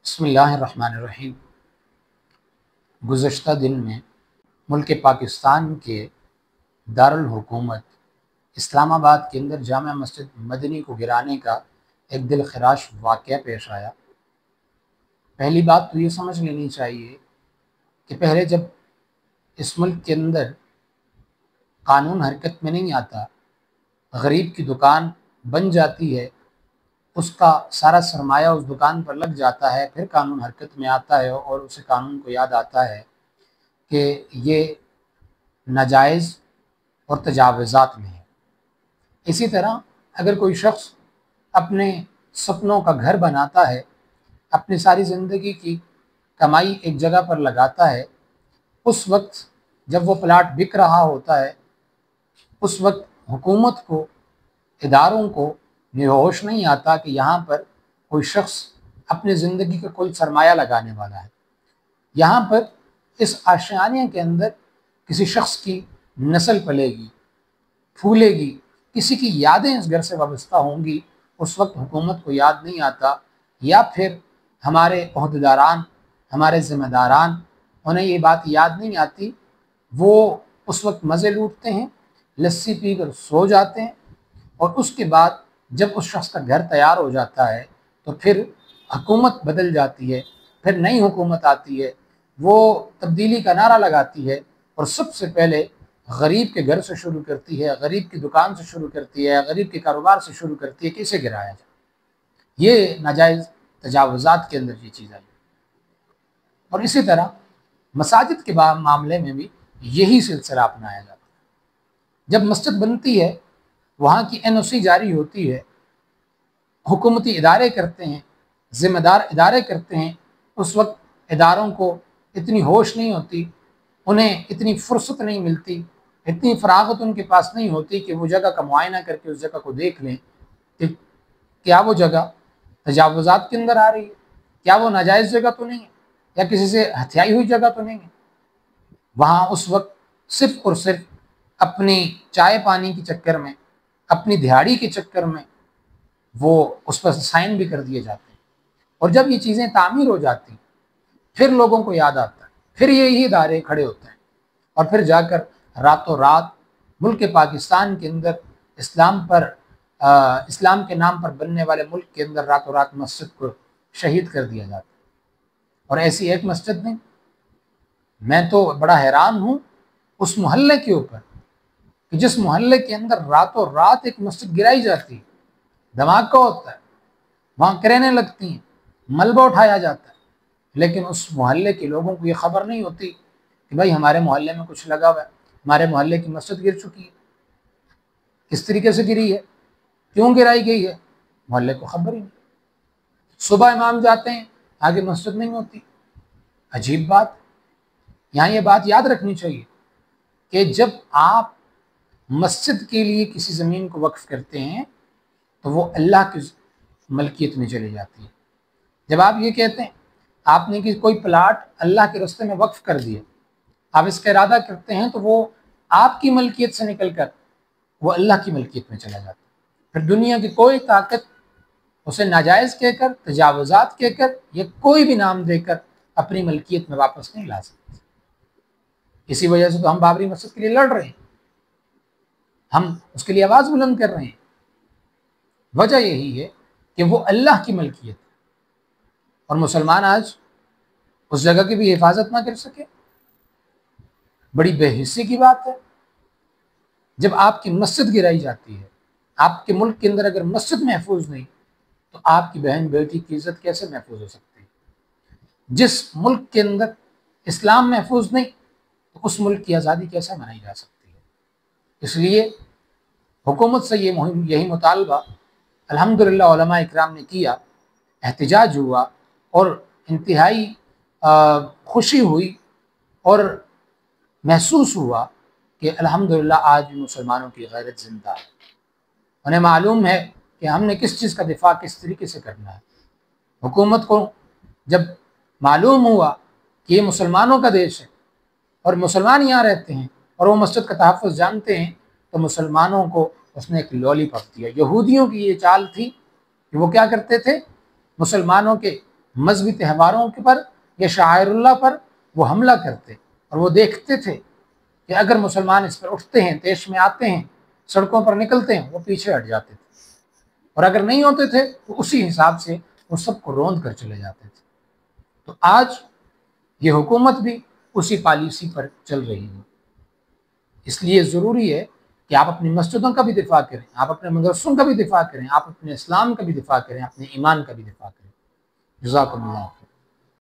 بسم اللہ الرحمن الرحیم۔ گزشتہ دن میں ملک پاکستان کے دارالحکومت اسلام آباد کے اندر جامع مسجد مدنی کو گرانے کا ایک دل خراش واقعہ پیش آیا۔ پہلی بات تو یہ سمجھ لینی چاہیے کہ پہلے جب اس ملک کے اندر قانون حرکت میں نہیں آتا، غریب کی دکان بن جاتی ہے، اس کا سارا سرمایہ اس دکان پر لگ جاتا ہے، پھر قانون حرکت میں آتا ہے اور اسے قانون کو یاد آتا ہے کہ یہ ناجائز اور تجاوزات میں ہے۔ اسی طرح اگر کوئی شخص اپنے سپنوں کا گھر بناتا ہے، اپنی ساری زندگی کی کمائی ایک جگہ پر لگاتا ہے، اس وقت جب وہ پلاٹ بک رہا ہوتا ہے، اس وقت حکومت کو، اداروں کو یہ ہوش نہیں آتا کہ یہاں پر کوئی شخص اپنی زندگی کا کوئی سرمایہ لگانے والا ہے، یہاں پر اس آشیانے کے اندر کسی شخص کی نسل پلے گی، پھولے گی، کسی کی یادیں اس گھر سے وابستہ ہوں گی۔ اس وقت حکومت کو یاد نہیں آتا، یا پھر ہمارے عہدیداران، ہمارے ذمہ داران، انہیں یہ بات یاد نہیں آتی، وہ اس وقت مزے لوٹتے ہیں، لسی پی کر سو جاتے ہیں، اور اس کے بعد جب اس شخص کا گھر تیار ہو جاتا ہے تو پھر حکومت بدل جاتی ہے، پھر نئی حکومت آتی ہے، وہ تبدیلی کا نعرہ لگاتی ہے اور سب سے پہلے غریب کے گھر سے شروع کرتی ہے، غریب کی دکان سے شروع کرتی ہے، غریب کے کاروبار سے شروع کرتی ہے کہ اسے گرایا جائے۔ یہ ناجائز تجاوزات کے اندر یہ چیز آئی۔ اور اسی طرح مساجد کے معاملے میں بھی یہی سلسلہ اپنایا جاتا ہے۔ جب مسجد بنتی ہے، وہاں کی NOC جاری ہوتی ہے، حکومتی ادارے کرتے ہیں، ذمہ دار ادارے کرتے ہیں، اس وقت اداروں کو اتنی ہوش نہیں ہوتی، انہیں اتنی فرصت نہیں ملتی، اتنی فراغت ان کے پاس نہیں ہوتی کہ وہ جگہ کا معائنہ کر کے اس جگہ کو دیکھ لیں کہ کیا وہ جگہ تجاوزات کے اندر آ رہی ہے، کیا وہ ناجائز جگہ تو نہیں ہے، یا کسی سے ہتھیائی ہوئی جگہ تو نہیں ہے۔ وہاں اس وقت صرف اور صرف اپنی چائے پانی کے چکر میں، اپنی دہاڑی کے چکر میں وہ اس پر سائن بھی کر دیے جاتے ہیں۔ اور جب یہ چیزیں تعمیر ہو جاتی، پھر لوگوں کو یاد آتا ہے، پھر یہی ادارے کھڑے ہوتے ہیں، اور پھر جا کر راتوں رات ملک پاکستان کے اندر اسلام کے نام پر بننے والے ملک کے اندر راتوں رات مسجد کو شہید کر دیا جاتا ہے۔ اور ایسی ایک مسجد نہیں، میں تو بڑا حیران ہوں اس محلے کے اوپر کہ جس محلے کے اندر راتوں رات ایک مسجد گرائی جاتی ہے، دھماکہ ہوتا ہے، وہاں کرینے لگتی ہیں، ملبہ اٹھایا جاتا ہے، لیکن اس محلے کے لوگوں کو یہ خبر نہیں ہوتی کہ بھائی ہمارے محلے میں کچھ لگا ہوا ہے، ہمارے محلے کی مسجد گر چکی ہے، کس طریقے سے گری ہے، کیوں گرائی گئی ہے، محلے کو خبر ہی نہیں۔ صبح امام جاتے ہیں، آگے مسجد نہیں ہوتی۔ عجیب بات۔ یہاں یہ بات یاد رکھنی چاہیے کہ جب آپ مسجد کے لیے کسی زمین کو وقف کرتے ہیں تو وہ اللہ کی ملکیت میں چلی جاتی ہے۔ جب آپ یہ کہتے ہیں آپ نے کوئی پلاٹ اللہ کے راستے میں وقف کر دیا، آپ اس کا ارادہ کرتے ہیں، تو وہ آپ کی ملکیت سے نکل کر وہ اللہ کی ملکیت میں چلا جاتا ہے۔ پھر دنیا کی کوئی طاقت اسے ناجائز کہہ کر، تجاوزات کہہ کر، یا کوئی بھی نام دے کر اپنی ملکیت میں واپس نہیں لا سکتی۔ اسی وجہ سے تو ہم بابری مسجد کے لیے لڑ رہے ہیں، ہم اس کے لیے آواز بلند کر رہے ہیں۔ وجہ یہی ہے کہ وہ اللہ کی ملکیت ہے، اور مسلمان آج اس جگہ کی بھی حفاظت نہ کر سکے، بڑی بے حسی کی بات ہے۔ جب آپ کی مسجد گرائی جاتی ہے، آپ کے ملک کے اندر اگر مسجد محفوظ نہیں تو آپ کی بہن بیٹی کی عزت کیسے محفوظ ہو سکتی ہے؟ جس ملک کے اندر اسلام محفوظ نہیں تو اس ملک کی آزادی کیسے منائی جا سکتی ہے؟ اس لیے حکومت سے یہی مطالبہ الحمدللہ علماء اکرام نے کیا، احتجاج ہوا، اور انتہائی خوشی ہوئی اور محسوس ہوا کہ الحمدللہ آج بھی مسلمانوں کی غیرت زندہ ہے۔ انہیں معلوم ہے کہ ہم نے کس چیز کا دفاع کس طریقے سے کرنا ہے۔ حکومت کو جب معلوم ہوا کہ یہ مسلمانوں کا دیش ہے اور مسلمان یہاں رہتے ہیں اور وہ مسجد کا تحفظ جانتے ہیں، تو مسلمانوں کو اس نے ایک لولی پاپ دیا۔ یہودیوں کی یہ چال تھی کہ وہ کیا کرتے تھے، مسلمانوں کے مذہبی تہواروں کے پر یا شعائر اللہ پر وہ حملہ کرتے، اور وہ دیکھتے تھے کہ اگر مسلمان اس پر اٹھتے ہیں، دیش میں آتے ہیں، سڑکوں پر نکلتے ہیں، وہ پیچھے ہٹ جاتے تھے، اور اگر نہیں ہوتے تھے تو اسی حساب سے وہ سب کو روند کر چلے جاتے تھے۔ تو آج یہ حکومت بھی اسی پالیسی پر چل رہی ہے۔ اس لیے ضروری ہے کہ آپ اپنی مسجدوں کا بھی دفاع کریں، آپ اپنے مدرسوں کا بھی دفاع کریں، آپ اپنے اسلام کا بھی دفاع کریں، اپنے ایمان کا بھی دفاع کریں۔ جزاکم اللہ۔